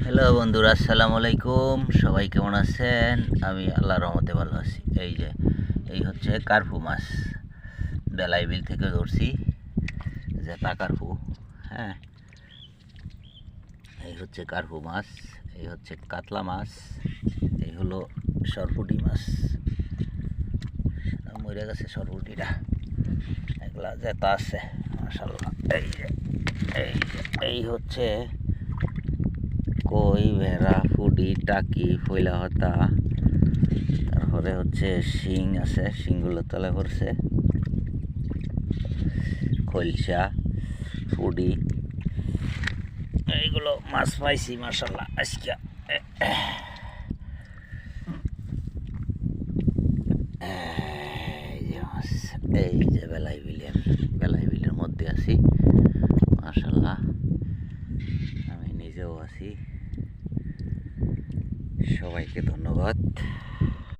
Hello বন্ধুরা, আসসালামু আলাইকুম। সবাই কেমন আছেন? আমি আল্লাহর রহমতে ভালো আছি। এই হচ্ছে কার্পু মাছ, বেলাই বিল থেকে ধরছি, জেতা কার্পু। হ্যাঁ, এই হচ্ছে কার্পু মাছ, এই হচ্ছে কাতলা মাছ, এই হলো সরপুটি মাছ। মরে গেছে সরপুটিটা, এগুলা জেতা আছে মাশাআল্লাহ। এই হচ্ছে কই, ভেড়া, ফুডি, টাকি, ফইলা হতা, তারপরে হচ্ছে শিং আছে, শিংগুলো তলে পড়ছে, খলসা, ফুডি, এইগুলো মাছ পাইছি মাশাআল্লাহ আজকে। এই যে মাছ, এই যে বেলাই বিলের মধ্যে আছি মাশাআল্লাহ। আমি নিজেও আছি। সবাইকে ধন্যবাদ।